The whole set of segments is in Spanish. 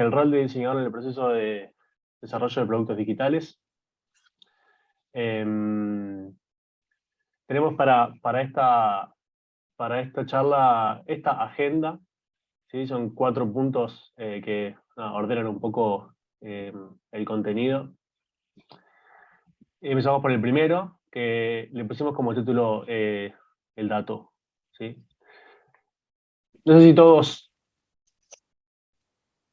el rol de diseñador en el proceso de desarrollo de productos digitales. Tenemos para esta charla, esta agenda, ¿sí? Son 4 puntos que ordenan un poco el contenido. Empezamos por el primero, que le pusimos como título el dato, ¿sí? No sé si todos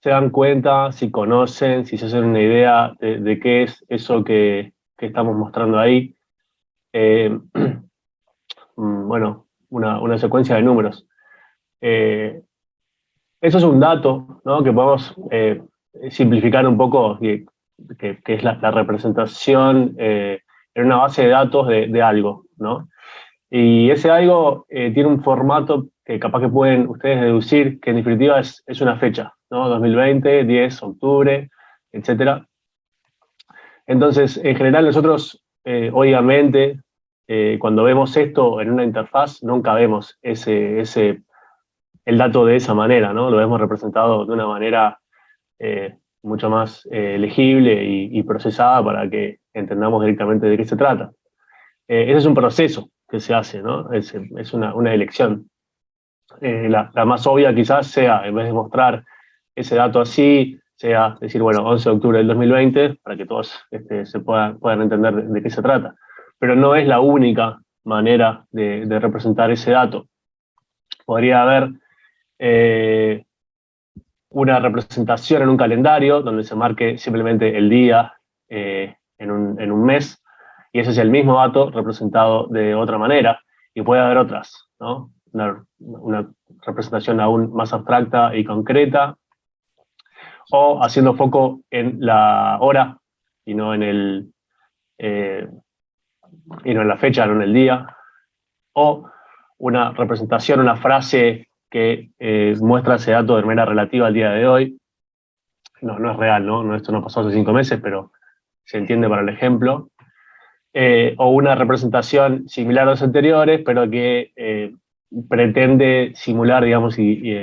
se dan cuenta, si conocen, si se hacen una idea de qué es eso que estamos mostrando ahí. Bueno, una secuencia de números. Eso es un dato, ¿no? Que podemos simplificar un poco, que es la representación en una base de datos de algo, ¿no? Y ese algo tiene un formato que capaz que pueden ustedes deducir, que en definitiva es una fecha, ¿no? 2020, 10, octubre, etc. Entonces, en general nosotros, obviamente, cuando vemos esto en una interfaz, nunca vemos el dato de esa manera, ¿no? Lo vemos representado de una manera mucho más legible y procesada para que entendamos directamente de qué se trata. Ese es un proceso que se hace, ¿no? Es una elección. La más obvia quizás sea, en vez de mostrar ese dato así, sea decir, bueno, 11 de octubre del 2020, para que todos se puedan entender de qué se trata. Pero no es la única manera de representar ese dato. Podría haber una representación en un calendario donde se marque simplemente el día en un mes, y ese es el mismo dato representado de otra manera, y puede haber otras, ¿no? Una representación aún más abstracta y concreta, o haciendo foco en la hora y no en la fecha, no en el día, o una representación, una frase que muestra ese dato de manera relativa al día de hoy. No es real, ¿no? Esto no pasó hace 5 meses, pero se entiende para el ejemplo. O una representación similar a los anteriores, pero que pretende simular, digamos, y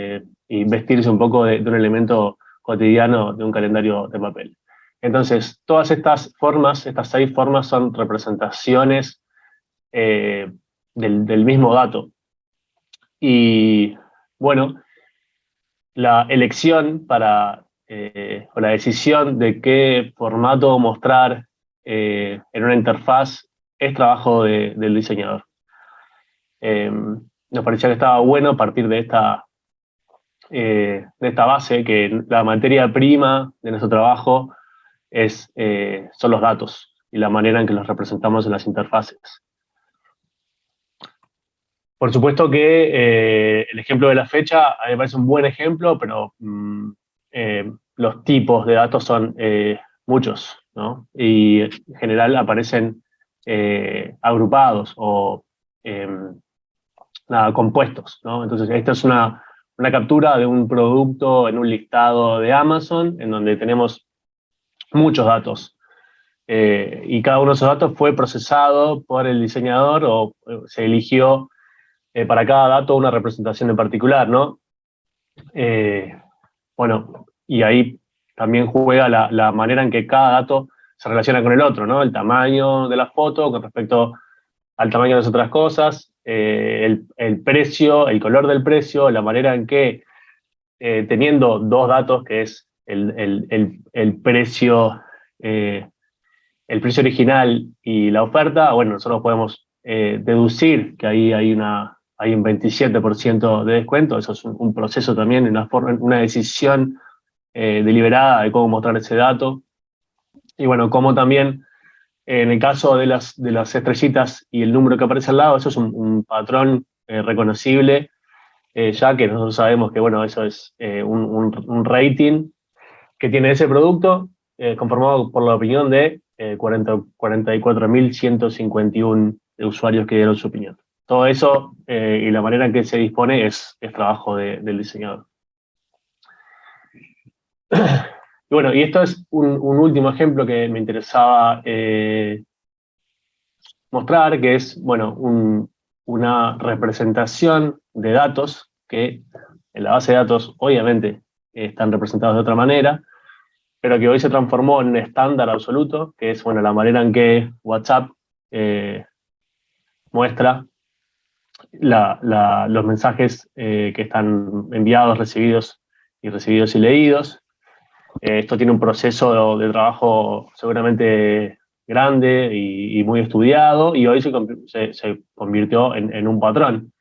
vestirse un poco de un elemento cotidiano de un calendario de papel. Entonces, todas estas 6 formas, son representaciones del mismo dato. Y, bueno, la elección o la decisión de qué formato mostrar en una interfaz es trabajo del diseñador. Nos parecía que estaba bueno partir de esta base, que la materia prima de nuestro trabajo son los datos y la manera en que los representamos en las interfaces. Por supuesto que el ejemplo de la fecha a mí me parece un buen ejemplo, pero los tipos de datos son muchos, ¿no? Y en general aparecen agrupados o compuestos, ¿no? Entonces, esta es una captura de un producto en un listado de Amazon, en donde tenemos muchos datos. Y cada uno de esos datos fue procesado por el diseñador, o se eligió para cada dato una representación en particular, ¿no? Bueno, y ahí también juega la manera en que cada dato se relaciona con el otro, ¿no? El tamaño de la foto con respecto al tamaño de las otras cosas, el precio, el color del precio, la manera en que, teniendo 2 datos, que es el precio original y la oferta, bueno, nosotros podemos deducir que ahí hay un 27% de descuento. Eso es un proceso también, una decisión deliberada de cómo mostrar ese dato. Y bueno, como también en el caso de las estrellitas y el número que aparece al lado, eso es un patrón reconocible, ya que nosotros sabemos que, bueno, eso es un rating que tiene ese producto, conformado por la opinión de 44.151 usuarios que dieron su opinión. Todo eso y la manera en que se dispone es trabajo del diseñador. Y bueno, y esto es un último ejemplo que me interesaba mostrar, que es, bueno, una representación de datos que en la base de datos, obviamente, están representados de otra manera, pero que hoy se transformó en un estándar absoluto, que es, bueno, la manera en que WhatsApp muestra los mensajes que están enviados, recibidos y leídos. Esto tiene un proceso de trabajo seguramente grande y muy estudiado, y hoy se convirtió en un patrón.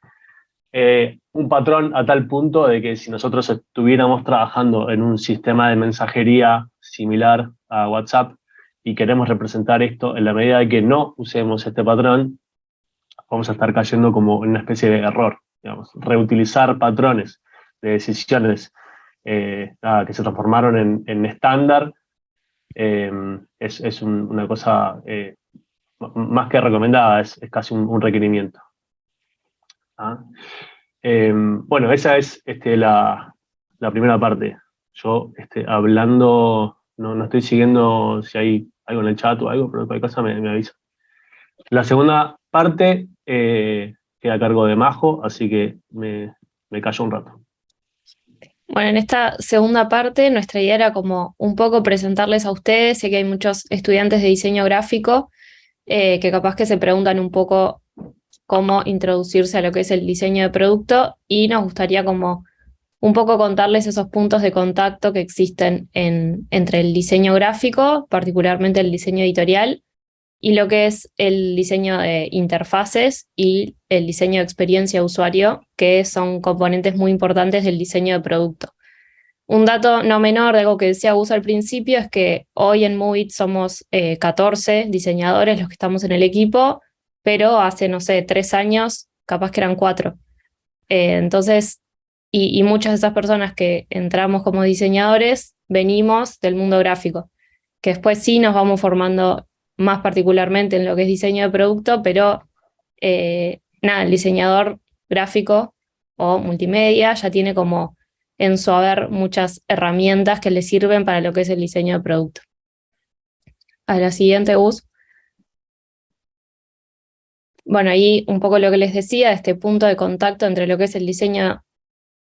Un patrón a tal punto de que si nosotros estuviéramos trabajando en un sistema de mensajería similar a WhatsApp y queremos representar esto, en la medida de que no usemos este patrón, vamos a estar cayendo como en una especie de error. Digamos, reutilizar patrones de decisiones que se transformaron en estándar es una cosa más que recomendada, es casi un requerimiento. ¿Ah? Bueno, esa es la primera parte. Yo hablando, no estoy siguiendo si hay algo en el chat o algo, pero cualquier cosa me avisa. La segunda parte queda a cargo de Majo, así que me callo un rato. Bueno, en esta segunda parte nuestra idea era como un poco presentarles a ustedes. Sé que hay muchos estudiantes de diseño gráfico que capaz que se preguntan un poco cómo introducirse a lo que es el diseño de producto, y nos gustaría como un poco contarles esos puntos de contacto que existen entre el diseño gráfico, particularmente el diseño editorial, y lo que es el diseño de interfaces y el diseño de experiencia de usuario, que son componentes muy importantes del diseño de producto. Un dato no menor de algo que decía Gus al principio es que hoy en Movit somos 14 diseñadores los que estamos en el equipo, pero hace, no sé, 3 años capaz que eran 4. Entonces, y muchas de esas personas que entramos como diseñadores venimos del mundo gráfico, que después sí nos vamos formando más particularmente en lo que es diseño de producto, pero nada, el diseñador gráfico o multimedia ya tiene como en su haber muchas herramientas que le sirven para lo que es el diseño de producto. A la siguiente, Gus. Bueno, ahí un poco lo que les decía, este punto de contacto entre lo que es el diseño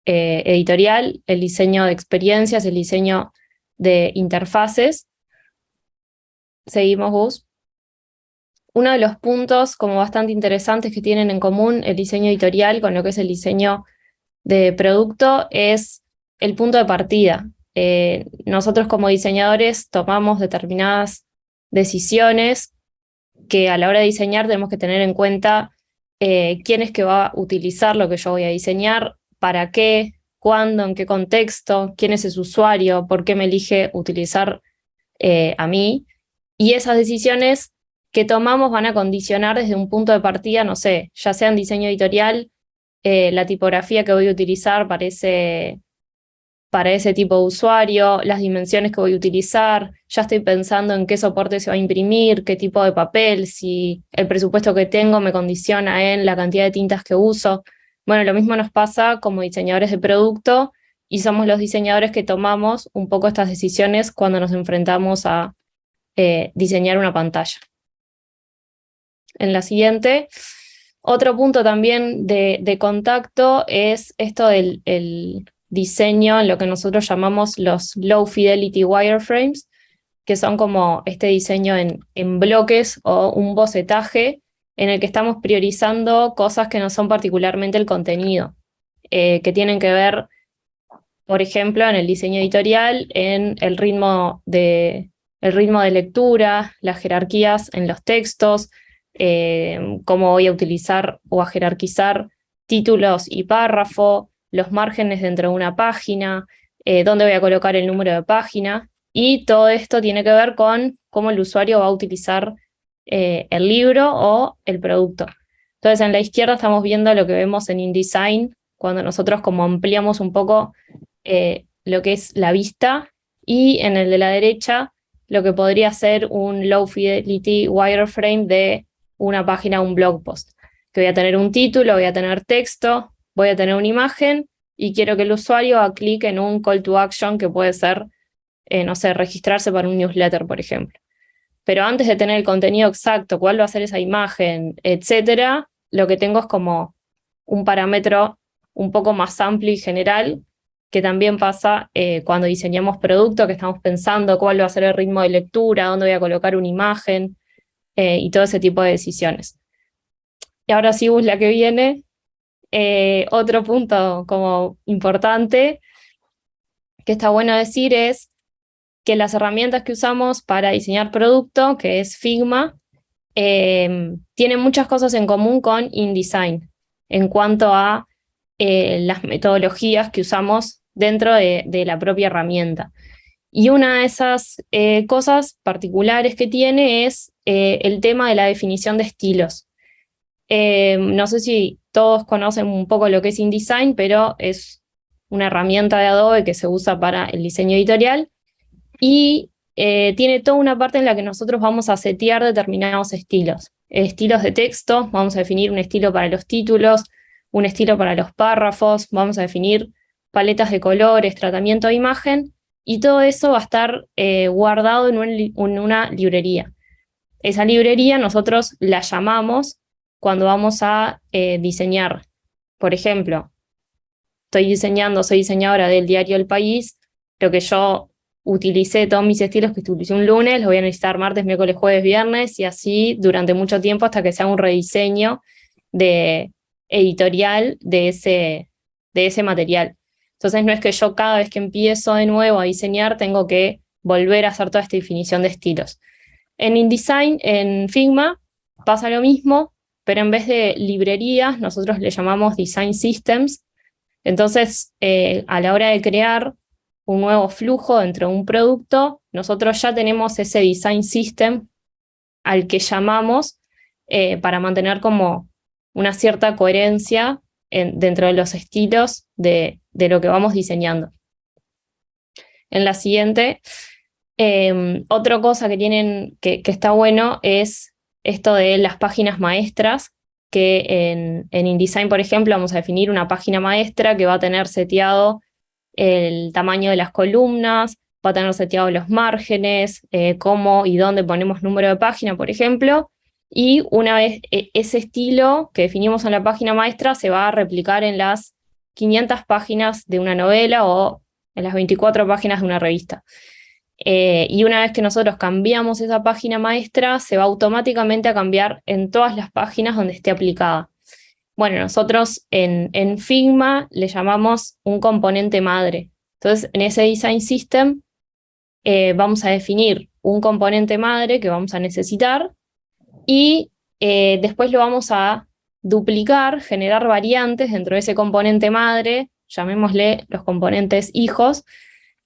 editorial, el diseño de experiencias, el diseño de interfaces. Seguimos, Gus. Uno de los puntos como bastante interesantes que tienen en común el diseño editorial con lo que es el diseño de producto es el punto de partida. Nosotros como diseñadores tomamos determinadas decisiones que a la hora de diseñar tenemos que tener en cuenta quién es que va a utilizar lo que yo voy a diseñar, para qué, cuándo, en qué contexto, quién es ese usuario, por qué me elige utilizar a mí. Y esas decisiones que tomamos van a condicionar desde un punto de partida, no sé, ya sea en diseño editorial, la tipografía que voy a utilizar para ese tipo de usuario, las dimensiones que voy a utilizar, ya estoy pensando en qué soporte se va a imprimir, qué tipo de papel, si el presupuesto que tengo me condiciona en la cantidad de tintas que uso. Bueno, lo mismo nos pasa como diseñadores de producto, y somos los diseñadores que tomamos un poco estas decisiones cuando nos enfrentamos a diseñar una pantalla. En la siguiente, otro punto también de contacto es esto del diseño en lo que nosotros llamamos los low fidelity wireframes, que son como este diseño en bloques o un bocetaje en el que estamos priorizando cosas que no son particularmente el contenido, que tienen que ver, por ejemplo, en el diseño editorial, en el ritmo de lectura, las jerarquías en los textos, cómo voy a utilizar o a jerarquizar títulos y párrafo, los márgenes dentro de una página, dónde voy a colocar el número de página, y todo esto tiene que ver con cómo el usuario va a utilizar el libro o el producto. Entonces, en la izquierda estamos viendo lo que vemos en InDesign, cuando nosotros como ampliamos un poco lo que es la vista, y en el de la derecha lo que podría ser un low fidelity wireframe de una página, un blog post, que voy a tener un título, voy a tener texto, voy a tener una imagen, y quiero que el usuario haga clic en un call to action que puede ser, no sé, registrarse para un newsletter, por ejemplo. Pero antes de tener el contenido exacto, cuál va a ser esa imagen, etcétera, lo que tengo es como un parámetro un poco más amplio y general, que también pasa cuando diseñamos producto, que estamos pensando cuál va a ser el ritmo de lectura, dónde voy a colocar una imagen, y todo ese tipo de decisiones. Y ahora sí, Gus, la que viene, otro punto como importante que está bueno decir es que las herramientas que usamos para diseñar producto, que es Figma, tienen muchas cosas en común con InDesign en cuanto a las metodologías que usamos dentro de la propia herramienta. Y una de esas cosas particulares que tiene es el tema de la definición de estilos. No sé si todos conocen un poco lo que es InDesign, pero es una herramienta de Adobe que se usa para el diseño editorial y tiene toda una parte en la que nosotros vamos a setear determinados estilos. Estilos de texto, vamos a definir un estilo para los títulos, un estilo para los párrafos, vamos a definir paletas de colores, tratamiento de imagen, y todo eso va a estar guardado en una librería. Esa librería nosotros la llamamos cuando vamos a diseñar. Por ejemplo, soy diseñadora del diario El País, lo que yo utilicé, todos mis estilos que utilicé un lunes, los voy a necesitar martes, miércoles, jueves, viernes, y así durante mucho tiempo hasta que sea un rediseño editorial de ese material. Entonces no es que yo cada vez que empiezo de nuevo a diseñar tengo que volver a hacer toda esta definición de estilos. En InDesign, en Figma, pasa lo mismo, pero en vez de librerías, nosotros le llamamos Design Systems. Entonces, a la hora de crear un nuevo flujo dentro de un producto, nosotros ya tenemos ese Design System al que llamamos para mantener como una cierta coherencia dentro de los estilos de lo que vamos diseñando. En la siguiente, otra cosa que tienen que está bueno es esto de las páginas maestras, que en InDesign, por ejemplo, vamos a definir una página maestra que va a tener seteado el tamaño de las columnas, va a tener seteado los márgenes, cómo y dónde ponemos número de página, por ejemplo, y una vez ese estilo que definimos en la página maestra se va a replicar en las 500 páginas de una novela o en las 24 páginas de una revista. Y una vez que nosotros cambiamos esa página maestra, se va automáticamente a cambiar en todas las páginas donde esté aplicada. Bueno, nosotros en Figma le llamamos un componente madre. Entonces, en ese Design System vamos a definir un componente madre que vamos a necesitar y después lo vamos a duplicar, generar variantes dentro de ese componente madre, llamémosle los componentes hijos,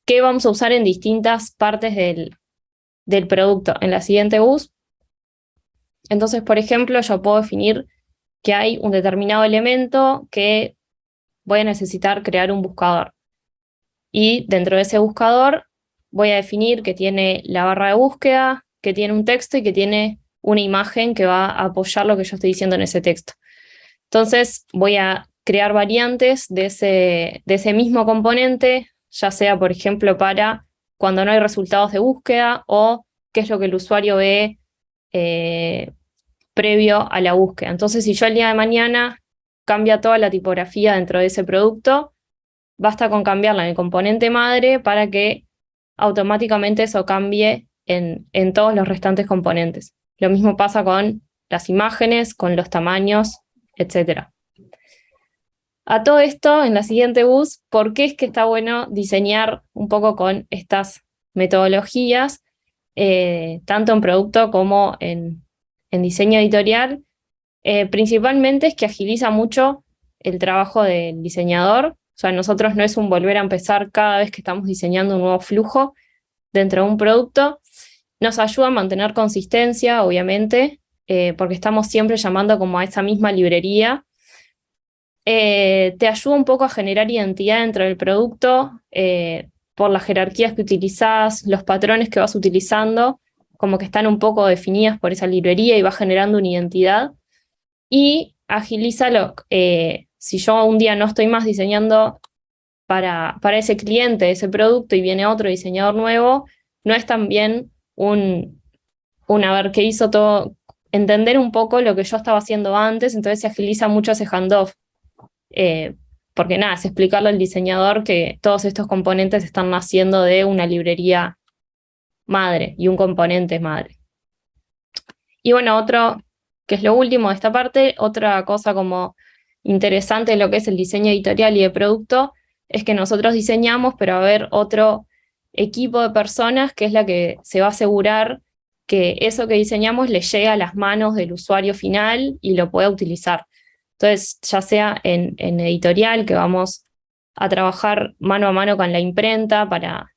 que vamos a usar en distintas partes del producto. En la siguiente bus, entonces, por ejemplo, yo puedo definir que hay un determinado elemento que voy a necesitar crear un buscador. Y dentro de ese buscador voy a definir que tiene la barra de búsqueda, que tiene un texto y que tiene una imagen que va a apoyar lo que yo estoy diciendo en ese texto. Entonces voy a crear variantes de ese mismo componente, ya sea, por ejemplo, para cuando no hay resultados de búsqueda o qué es lo que el usuario ve previo a la búsqueda. Entonces, si yo el día de mañana cambia toda la tipografía dentro de ese producto, basta con cambiarla en el componente madre para que automáticamente eso cambie en todos los restantes componentes. Lo mismo pasa con las imágenes, con los tamaños, etc. A todo esto, en la siguiente bus, ¿por qué es que está bueno diseñar un poco con estas metodologías, tanto en producto como en diseño editorial? Principalmente es que agiliza mucho el trabajo del diseñador. O sea, nosotros no es un volver a empezar cada vez que estamos diseñando un nuevo flujo dentro de un producto. Nos ayuda a mantener consistencia, obviamente, porque estamos siempre llamando como a esa misma librería. Te ayuda un poco a generar identidad dentro del producto, por las jerarquías que utilizás, los patrones que vas utilizando, como que están un poco definidas por esa librería y va generando una identidad. Y agiliza si yo un día no estoy más diseñando para ese cliente, ese producto, y viene otro diseñador nuevo, no es también a ver qué hizo todo, entender un poco lo que yo estaba haciendo antes, entonces se agiliza mucho ese handoff, porque nada, es explicarle al diseñador que todos estos componentes están naciendo de una librería madre y un componente madre. Y bueno, otro, que es lo último de esta parte, otra cosa como interesante de lo que es el diseño editorial y de producto, es que nosotros diseñamos, pero va a haber otro equipo de personas que es la que se va a asegurar que eso que diseñamos le llegue a las manos del usuario final y lo pueda utilizar. Entonces, ya sea en editorial, que vamos a trabajar mano a mano con la imprenta para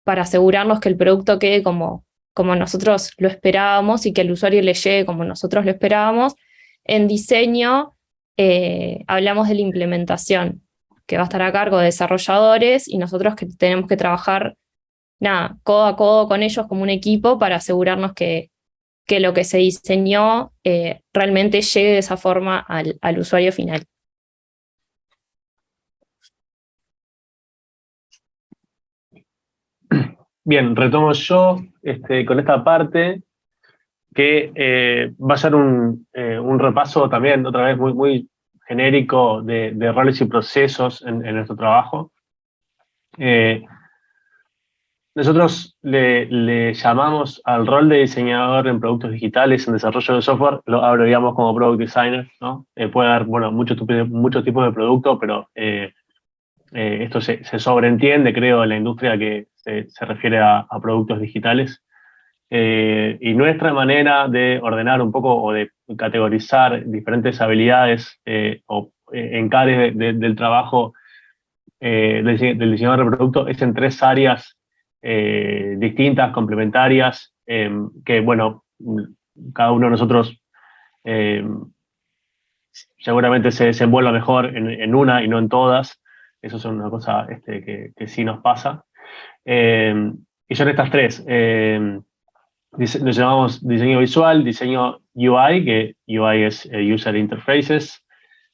asegurarnos que el producto quede como nosotros lo esperábamos y que al usuario le llegue como nosotros lo esperábamos. En diseño hablamos de la implementación, que va a estar a cargo de desarrolladores y nosotros que tenemos que trabajar nada, codo a codo con ellos como un equipo para asegurarnos que lo que se diseñó realmente llegue de esa forma al usuario final. Bien, retomo yo con esta parte, que va a ser un repaso también, otra vez, muy, muy genérico de roles y procesos en nuestro trabajo. Nosotros le llamamos al rol de diseñador en productos digitales, en desarrollo de software, lo abreviamos como Product Designer, ¿no? Puede haber, bueno, muchos tipos de productos, pero esto se sobreentiende, creo, en la industria que se refiere a productos digitales. Y nuestra manera de ordenar un poco o de categorizar diferentes habilidades o encares del trabajo del diseñador de producto es en tres áreas distintas, complementarias, que, bueno, cada uno de nosotros eh, seguramente se desenvuelva mejor en una y no en todas. Eso es una cosa que sí nos pasa. Y son estas tres. Lo llamamos diseño visual, diseño UI, que UI es User Interfaces,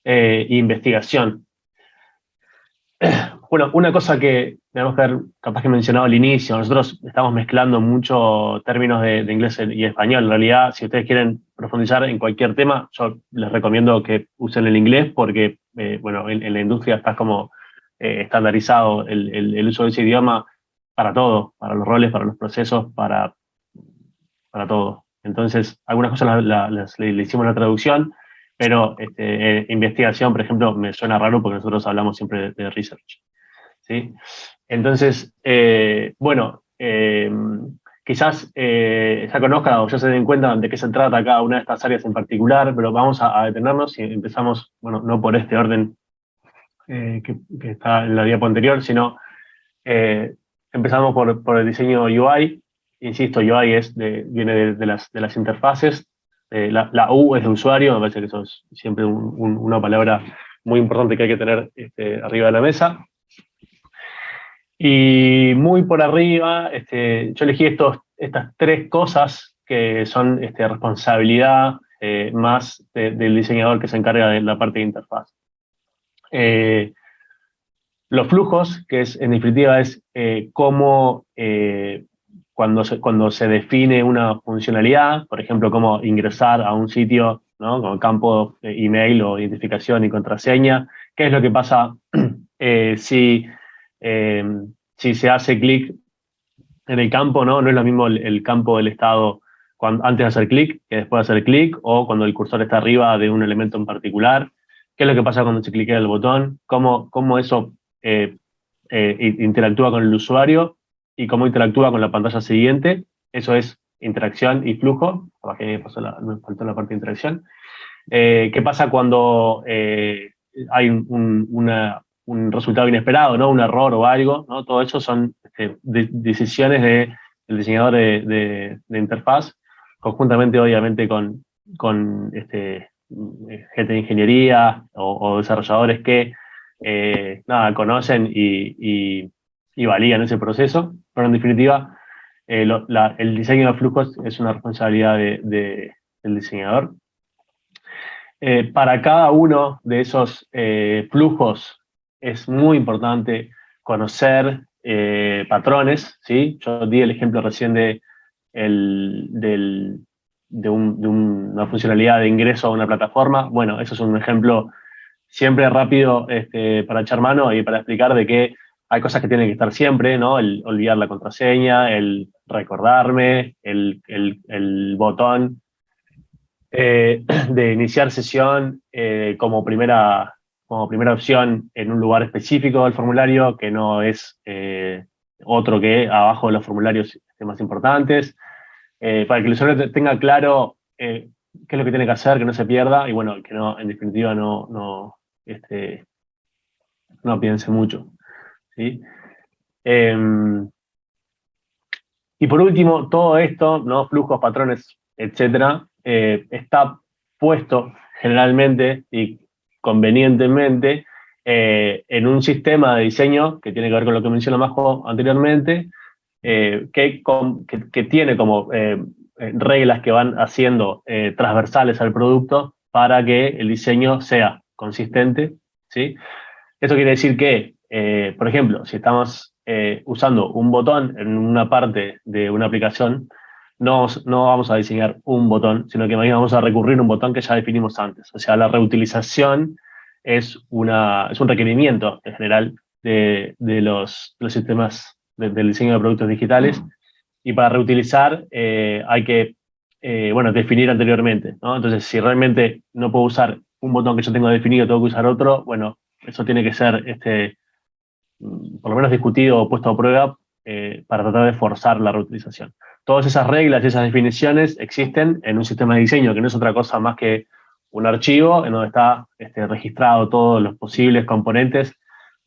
e investigación. Bueno, una cosa que tenemos que ver, capaz que he mencionado al inicio, nosotros estamos mezclando mucho términos de inglés y español. En realidad, si ustedes quieren profundizar en cualquier tema, yo les recomiendo que usen el inglés porque, bueno, en la industria está como estandarizado el uso de ese idioma para todo, para los roles, para los procesos, para todo. Entonces, algunas cosas le hicimos la traducción, pero investigación, por ejemplo, me suena raro porque nosotros hablamos siempre de research. ¿Sí? Entonces, bueno, quizás ya conozcan o ya se den cuenta de qué se trata cada una de estas áreas en particular, pero vamos a detenernos y empezamos, bueno, no por este orden que está en la diapo anterior, sino empezamos por el diseño UI. Insisto, UI viene de las interfaces. La U es de usuario, me parece que eso es siempre una palabra muy importante que hay que tener arriba de la mesa. Y muy por arriba, yo elegí estas tres cosas que son responsabilidad más del diseñador que se encarga de la parte de interfaz. Los flujos, que en definitiva es cómo cuando se define una funcionalidad, por ejemplo, cómo ingresar a un sitio, ¿no? Con campo email o identificación y contraseña, qué es lo que pasa si se hace clic en el campo, ¿no? No es lo mismo el campo del estado antes de hacer clic que después de hacer clic, o cuando el cursor está arriba de un elemento en particular. ¿Qué es lo que pasa cuando se cliquea el botón? ¿Cómo eso interactúa con el usuario y cómo interactúa con la pantalla siguiente? Eso es interacción y flujo. Aquí me faltó la parte de interacción. ¿Qué pasa cuando hay un resultado inesperado, ¿no? Un error o algo, ¿no? Todo eso son decisiones del diseñador de interfaz, conjuntamente, obviamente, con gente de ingeniería o desarrolladores que nada, conocen y valían ese proceso, pero en definitiva, el diseño de flujos es una responsabilidad del diseñador. Para cada uno de esos flujos es muy importante conocer patrones, ¿sí? Yo di el ejemplo recién de una funcionalidad de ingreso a una plataforma. Bueno, eso es un ejemplo siempre rápido para echar mano y para explicar de que hay cosas que tienen que estar siempre, ¿no? El olvidar la contraseña, el recordarme, el botón de iniciar sesión como primera opción en un lugar específico del formulario, que no es otro que abajo de los formularios más importantes, para que el usuario tenga claro qué es lo que tiene que hacer, que no se pierda, y bueno, que no, en definitiva no piense mucho, ¿sí? Y por último, todo esto, ¿no? Flujos, patrones, etcétera, está puesto generalmente y convenientemente en un sistema de diseño que tiene que ver con lo que mencionó Majo anteriormente, que tiene como reglas que van haciendo transversales al producto para que el diseño sea consistente, ¿sí? Esto quiere decir que, por ejemplo, si estamos usando un botón en una parte de una aplicación, no vamos a diseñar un botón, sino que más bien vamos a recurrir a un botón que ya definimos antes. O sea, la reutilización es un requerimiento en general de los sistemas del diseño de productos digitales. Y para reutilizar hay que definir anteriormente, ¿no? Entonces, si realmente no puedo usar un botón que yo tengo definido, tengo que usar otro, bueno, eso tiene que ser por lo menos discutido o puesto a prueba para tratar de forzar la reutilización. Todas esas reglas y esas definiciones existen en un sistema de diseño, que no es otra cosa más que un archivo en donde está registrado todos los posibles componentes,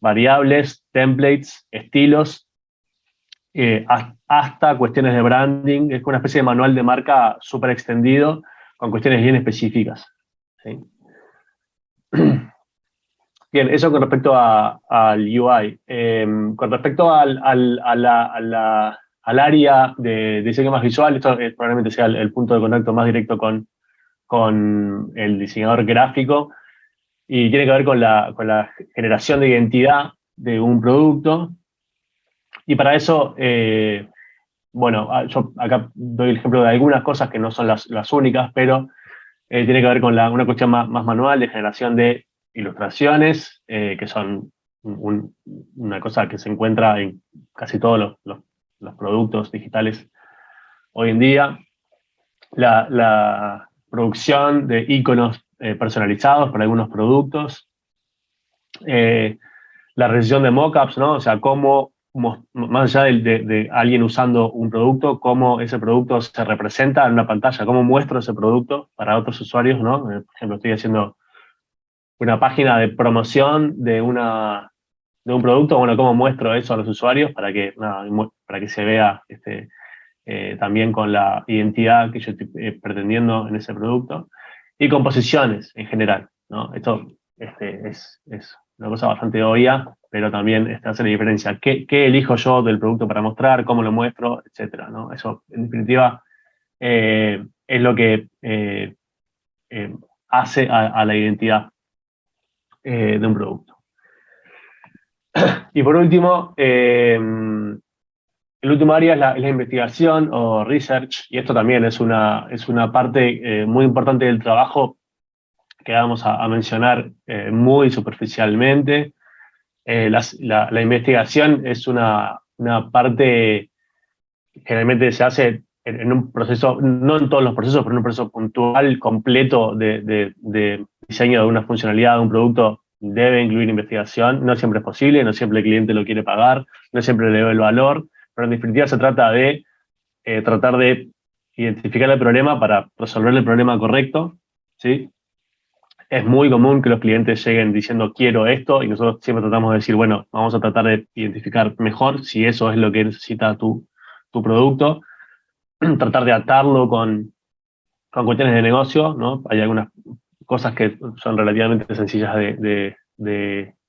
variables, templates, estilos, hasta cuestiones de branding. Es una especie de manual de marca súper extendido con cuestiones bien específicas, ¿sí? Bien, eso con respecto al UI. Con respecto al área de diseño más visual, esto probablemente sea el punto de contacto más directo con el diseñador gráfico, y tiene que ver con la generación de identidad de un producto. Y para eso, yo acá doy el ejemplo de algunas cosas que no son las únicas, pero tiene que ver con una cuestión más manual de generación de ilustraciones, que son una cosa que se encuentra en casi todos los productos digitales hoy en día. La producción de iconos personalizados para algunos productos. La realización de mockups, ¿no? O sea, cómo, más allá de alguien usando un producto, cómo ese producto se representa en una pantalla, cómo muestro ese producto para otros usuarios, ¿no? Por ejemplo, estoy haciendo una página de promoción de un producto, bueno, cómo muestro eso a los usuarios para que se vea también con la identidad que yo estoy pretendiendo en ese producto. Y composiciones en general, ¿no? Esto es una cosa bastante obvia, pero también hace la diferencia. ¿Qué elijo yo del producto para mostrar? ¿Cómo lo muestro? Etcétera, ¿no? Eso, en definitiva, es lo que hace a la identidad de un producto. Y por último, el último área es la investigación o research, y esto también es una parte muy importante del trabajo que vamos a mencionar muy superficialmente. La investigación es una parte que generalmente se hace en un proceso, no en todos los procesos, pero en un proceso puntual, completo de diseño de una funcionalidad de un producto. Debe incluir investigación, no siempre es posible, no siempre el cliente lo quiere pagar, no siempre le ve el valor, pero en definitiva se trata de tratar de identificar el problema para resolver el problema correcto, ¿sí? Es muy común que los clientes lleguen diciendo quiero esto, y nosotros siempre tratamos de decir, bueno, vamos a tratar de identificar mejor si eso es lo que necesita tu producto, tratar de atarlo con cuestiones de negocio, ¿no? Hay algunas cosas que son relativamente sencillas de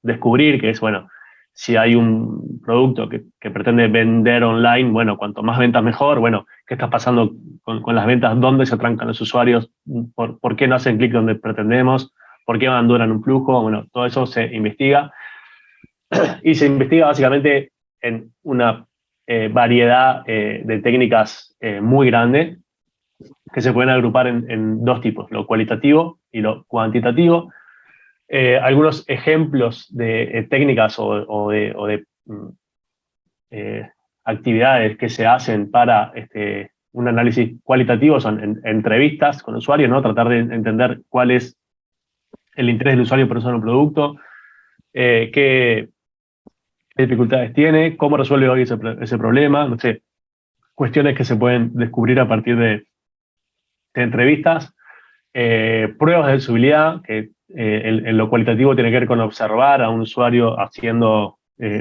descubrir, que es, bueno, si hay un producto que pretende vender online, bueno, cuanto más ventas mejor. Bueno, ¿qué está pasando con las ventas? ¿Dónde se trancan los usuarios? ¿Por qué no hacen clic donde pretendemos? ¿Por qué abandonan un flujo? Bueno, todo eso se investiga. Y se investiga básicamente en una variedad de técnicas muy grande, que se pueden agrupar en dos tipos, lo cualitativo y lo cuantitativo. algunos ejemplos de técnicas o de actividades que se hacen para un análisis cualitativo son entrevistas con usuarios, ¿no? Tratar de entender cuál es el interés del usuario por usar un producto, qué dificultades tiene, cómo resuelve hoy ese problema, no sé, cuestiones que se pueden descubrir a partir de entrevistas, pruebas de usabilidad, que en lo cualitativo tiene que ver con observar a un usuario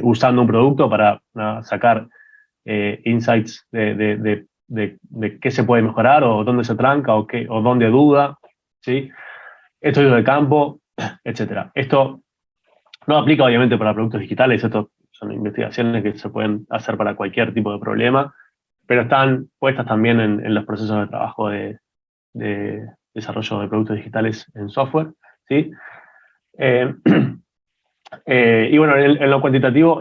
usando un producto para sacar insights de qué se puede mejorar o dónde se tranca o dónde duda, ¿sí? Estudios de campo, etcétera. Esto no aplica obviamente para productos digitales, esto son investigaciones que se pueden hacer para cualquier tipo de problema, pero están puestas también en los procesos de trabajo de desarrollo de productos digitales en software, ¿sí? Eh, y bueno, en lo cuantitativo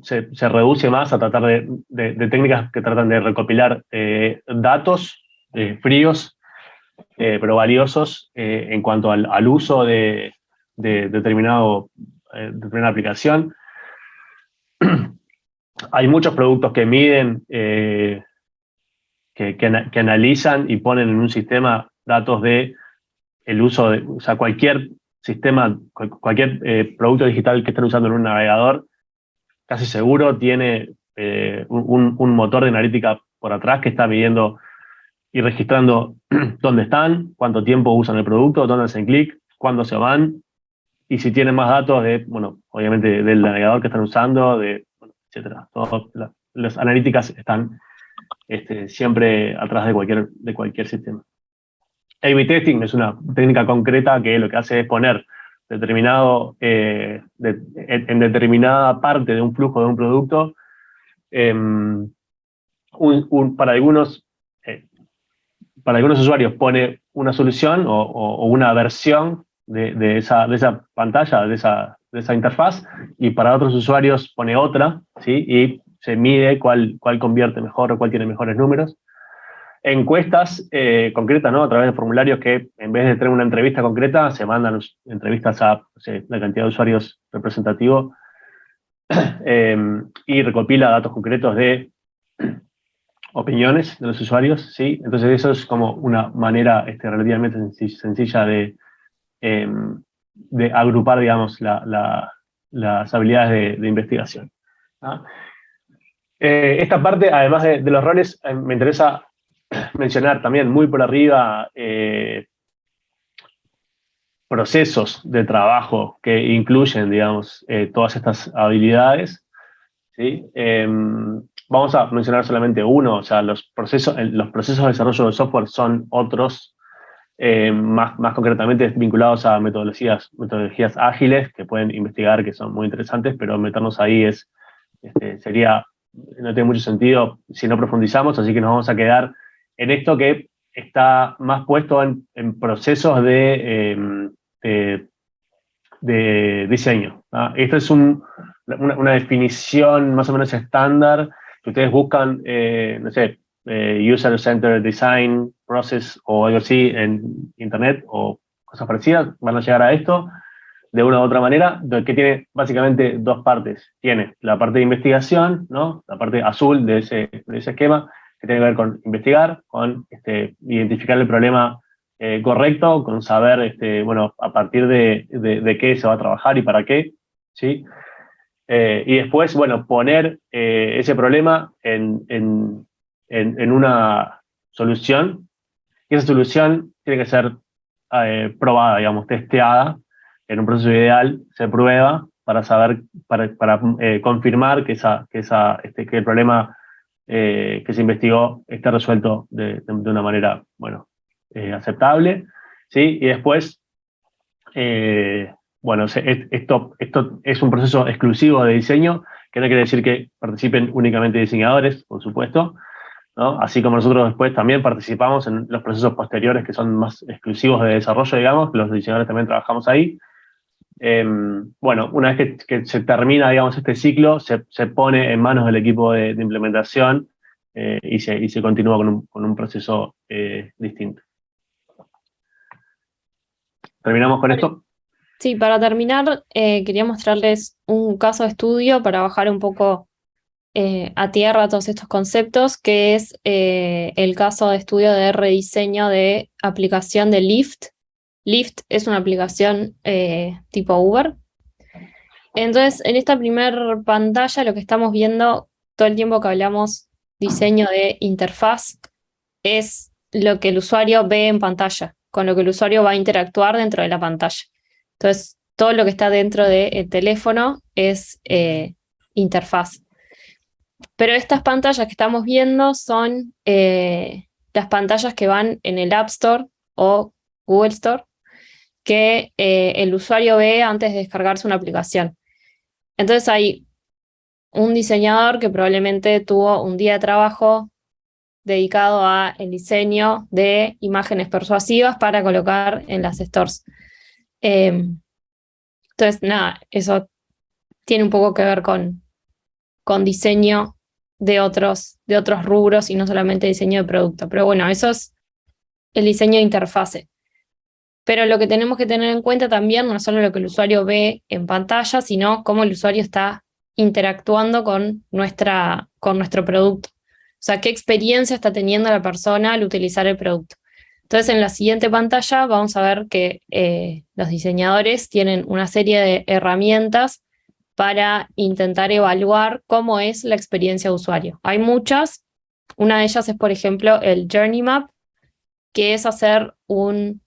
se reduce más a tratar de técnicas que tratan de recopilar datos fríos, pero valiosos en cuanto al uso de determinada aplicación. Hay muchos productos que miden, que analizan y ponen en un sistema datos de el uso de, o sea, cualquier sistema, cualquier producto digital que estén usando en un navegador, casi seguro tiene un motor de analítica por atrás que está midiendo y registrando dónde están, cuánto tiempo usan el producto, dónde hacen clic, cuándo se van, y si tienen más datos bueno, obviamente del navegador que están usando, bueno, etcétera. Todas las analíticas están siempre atrás de cualquier sistema. A/B testing es una técnica concreta que lo que hace es poner en determinada parte de un flujo de un producto, para algunos usuarios pone una solución o una versión de esa pantalla, de esa interfaz, y para otros usuarios pone otra, ¿sí? Y se mide cuál convierte mejor o cuál tiene mejores números. Encuestas concretas, ¿no? A través de formularios que, en vez de tener una entrevista concreta, se mandan entrevistas a, no sé, la cantidad de usuarios representativo, y recopila datos concretos de opiniones de los usuarios, ¿sí? Entonces eso es como una manera relativamente sencilla de agrupar, digamos, las habilidades de investigación, ¿no? Esta parte, además de los roles, me interesa mencionar también muy por arriba procesos de trabajo que incluyen, digamos, todas estas habilidades, ¿sí? Vamos a mencionar solamente uno, o sea, los procesos de desarrollo de software son otros, más concretamente vinculados a metodologías ágiles que pueden investigar, que son muy interesantes, pero meternos ahí no tiene mucho sentido si no profundizamos, así que nos vamos a quedar en esto que está más puesto en procesos de diseño, ¿no? Esta es una definición más o menos estándar que ustedes buscan, no sé, User-Centered Design Process o algo así en Internet o cosas parecidas, van a llegar a esto de una u otra manera, que tiene básicamente dos partes. Tiene la parte de investigación, ¿no? La parte azul de ese esquema, que tiene que ver con investigar, con identificar el problema correcto, con saber, bueno, a partir de qué se va a trabajar y para qué, ¿sí? Y después, bueno, poner ese problema en una solución, y esa solución tiene que ser probada, digamos, testeada. En un proceso ideal se prueba para saber, para confirmar que el problema que se investigó esté resuelto de una manera, bueno, aceptable, ¿sí? Y después, bueno, esto es un proceso exclusivo de diseño, que no quiere decir que participen únicamente diseñadores, por supuesto, ¿no? Así como nosotros después también participamos en los procesos posteriores que son más exclusivos de desarrollo, digamos, los diseñadores también trabajamos ahí. Bueno, una vez que se termina, digamos, este ciclo, se pone en manos del equipo de implementación, y se continúa con un proceso distinto. ¿Terminamos con esto? Sí, para terminar, quería mostrarles un caso de estudio para bajar un poco a tierra todos estos conceptos, que es el caso de estudio de rediseño de aplicación de Lyft. Lyft es una aplicación tipo Uber. Entonces, en esta primer pantalla lo que estamos viendo todo el tiempo que hablamos diseño de interfaz es lo que el usuario ve en pantalla, con lo que el usuario va a interactuar dentro de la pantalla. Entonces, todo lo que está dentro del teléfono es interfaz. Pero estas pantallas que estamos viendo son las pantallas que van en el App Store o Google Store, que el usuario ve antes de descargarse una aplicación. Entonces hay un diseñador que probablemente tuvo un día de trabajo dedicado a el diseño de imágenes persuasivas para colocar en las stores. Entonces, nada, eso tiene un poco que ver con diseño de otros rubros y no solamente diseño de producto. Pero bueno, eso es el diseño de interfase. Pero lo que tenemos que tener en cuenta también no es solo lo que el usuario ve en pantalla, sino cómo el usuario está interactuando con nuestro producto. O sea, qué experiencia está teniendo la persona al utilizar el producto. Entonces, en la siguiente pantalla vamos a ver que los diseñadores tienen una serie de herramientas para intentar evaluar cómo es la experiencia de usuario. Hay muchas. Una de ellas es, por ejemplo, el Journey Map, que es hacer un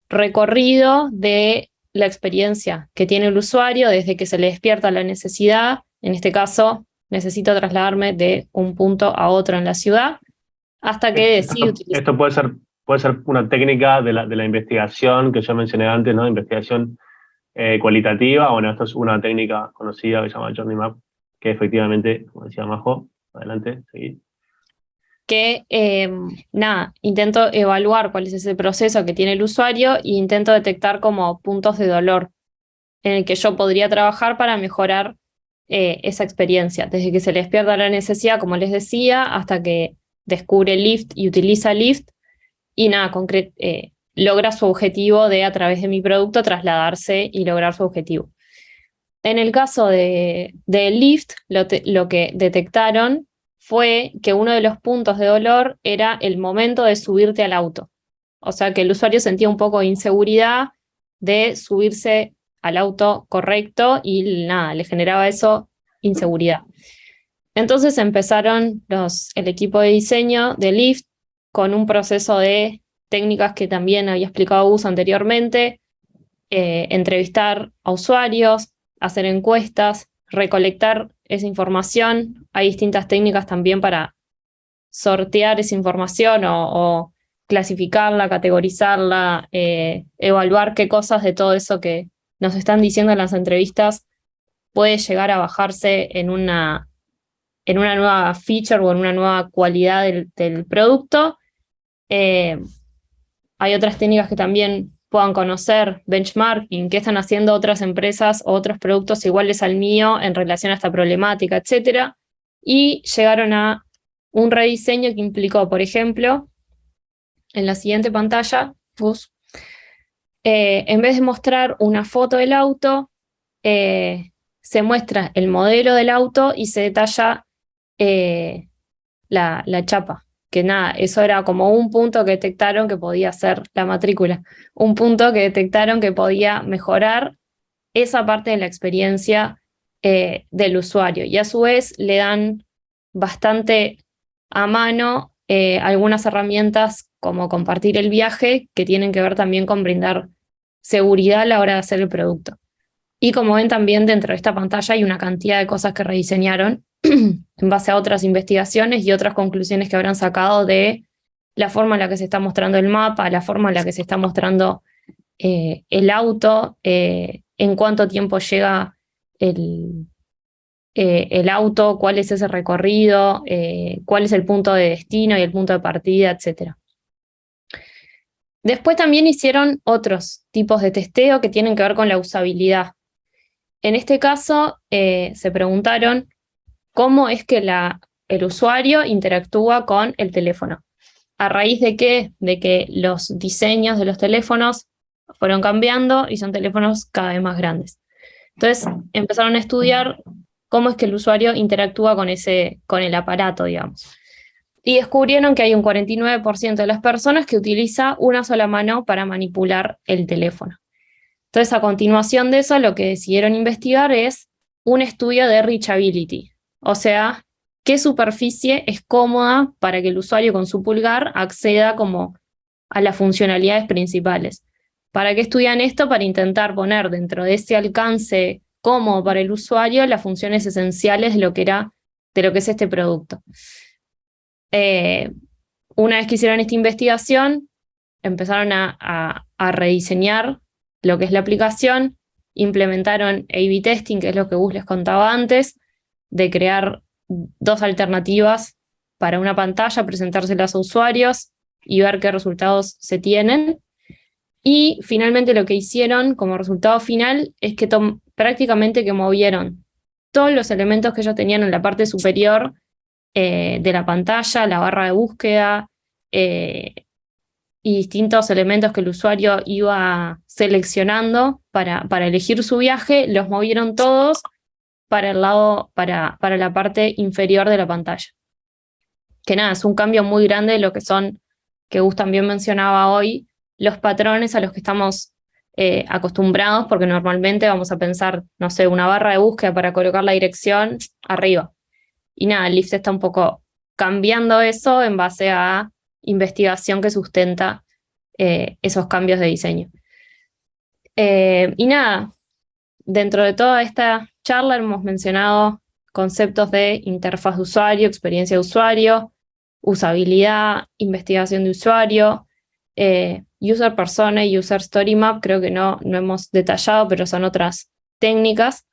recorrido de la experiencia que tiene el usuario desde que se le despierta la necesidad. En este caso, necesito trasladarme de un punto a otro en la ciudad, hasta que decide utilizar. Esto puede ser una técnica de la investigación que yo mencioné antes, ¿no? Investigación cualitativa. Bueno, esto es una técnica conocida que se llama Journey Map, que efectivamente, como decía Majo, adelante, seguí. Que, nada, intento evaluar cuál es ese proceso que tiene el usuario e intento detectar como puntos de dolor en el que yo podría trabajar para mejorar esa experiencia, desde que se le despierta la necesidad, como les decía, hasta que descubre Lyft y utiliza Lyft y nada, logra su objetivo de, a través de mi producto, trasladarse y lograr su objetivo. En el caso de Lyft, lo que detectaron fue que uno de los puntos de dolor era el momento de subirte al auto. O sea, que el usuario sentía un poco de inseguridad de subirse al auto correcto y nada, le generaba eso inseguridad. Entonces empezaron el equipo de diseño de Lyft con un proceso de técnicas que también había explicado Gus anteriormente, entrevistar a usuarios, hacer encuestas, recolectar esa información. Hay distintas técnicas también para sortear esa información o clasificarla, categorizarla, evaluar qué cosas de todo eso que nos están diciendo en las entrevistas puede llegar a bajarse en una nueva feature o en una nueva cualidad del producto. Hay otras técnicas que también puedan conocer, benchmarking, qué están haciendo otras empresas o otros productos iguales al mío en relación a esta problemática, etc. Y llegaron a un rediseño que implicó, por ejemplo, en la siguiente pantalla, en vez de mostrar una foto del auto, se muestra el modelo del auto y se detalla la chapa. Que nada, eso era como un punto que detectaron que podía ser la matrícula, un punto que detectaron que podía mejorar esa parte de la experiencia del usuario. Y a su vez le dan bastante a mano algunas herramientas como compartir el viaje, que tienen que ver también con brindar seguridad a la hora de hacer el producto. Y como ven también dentro de esta pantalla hay una cantidad de cosas que rediseñaron en base a otras investigaciones y otras conclusiones que habrán sacado de la forma en la que se está mostrando el mapa, la forma en la que se está mostrando el auto, en cuánto tiempo llega el auto, cuál es ese recorrido, cuál es el punto de destino y el punto de partida, etc. Después también hicieron otros tipos de testeo que tienen que ver con la usabilidad. En este caso, se preguntaron cómo es que el usuario interactúa con el teléfono. ¿A raíz de qué? De que los diseños de los teléfonos fueron cambiando y son teléfonos cada vez más grandes. Entonces empezaron a estudiar cómo es que el usuario interactúa con el aparato, digamos. Y descubrieron que hay un 49% de las personas que utiliza una sola mano para manipular el teléfono. Entonces, a continuación de eso, lo que decidieron investigar es un estudio de reachability, o sea, qué superficie es cómoda para que el usuario con su pulgar acceda como a las funcionalidades principales. ¿Para qué estudian esto? Para intentar poner dentro de ese alcance cómodo para el usuario las funciones esenciales de lo que es este producto. Una vez que hicieron esta investigación, empezaron a rediseñar lo que es la aplicación, implementaron A/B testing, que es lo que Gus les contaba antes, de crear 2 alternativas para una pantalla, presentárselas a usuarios y ver qué resultados se tienen. Y finalmente lo que hicieron como resultado final es que prácticamente que movieron todos los elementos que ellos tenían en la parte superior de la pantalla, la barra de búsqueda, y distintos elementos que el usuario iba seleccionando para elegir su viaje, los movieron todos para el lado, para la parte inferior de la pantalla. Que nada, es un cambio muy grande de lo que son, que Gus también mencionaba hoy, los patrones a los que estamos acostumbrados, porque normalmente vamos a pensar, no sé, una barra de búsqueda para colocar la dirección arriba. Y nada, el Lift está un poco cambiando eso en base a investigación que sustenta esos cambios de diseño. Y nada, dentro de toda esta charla hemos mencionado conceptos de interfaz de usuario, experiencia de usuario, usabilidad, investigación de usuario, user persona y user story map, creo que no hemos detallado, pero son otras técnicas.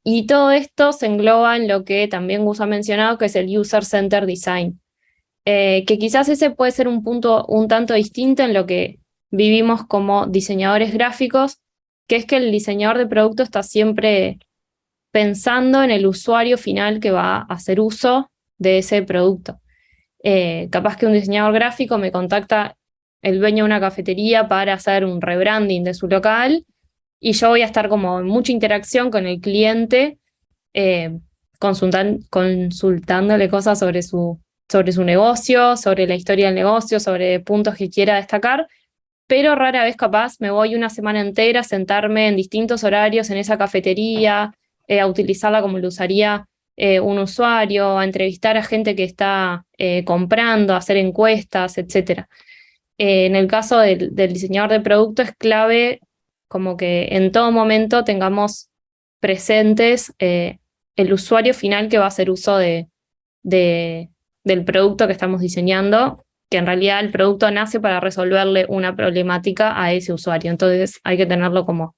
Y todo esto se engloba en lo que también Gus ha mencionado, que es el user-centered design. Que quizás ese puede ser un punto un tanto distinto en lo que vivimos como diseñadores gráficos, que es que el diseñador de producto está siempre pensando en el usuario final que va a hacer uso de ese producto. Capaz que un diseñador gráfico me contacta el dueño de una cafetería para hacer un rebranding de su local, y yo voy a estar como en mucha interacción con el cliente, consultándole cosas sobre su negocio, sobre la historia del negocio, sobre puntos que quiera destacar, pero rara vez capaz me voy una semana entera a sentarme en distintos horarios en esa cafetería, a utilizarla como lo usaría un usuario, a entrevistar a gente que está comprando, a hacer encuestas, etc. En el caso del diseñador de producto es clave como que en todo momento tengamos presentes el usuario final que va a hacer uso del producto que estamos diseñando, que en realidad el producto nace para resolverle una problemática a ese usuario. Entonces hay que tenerlo como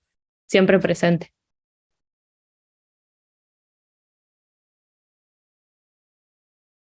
siempre presente.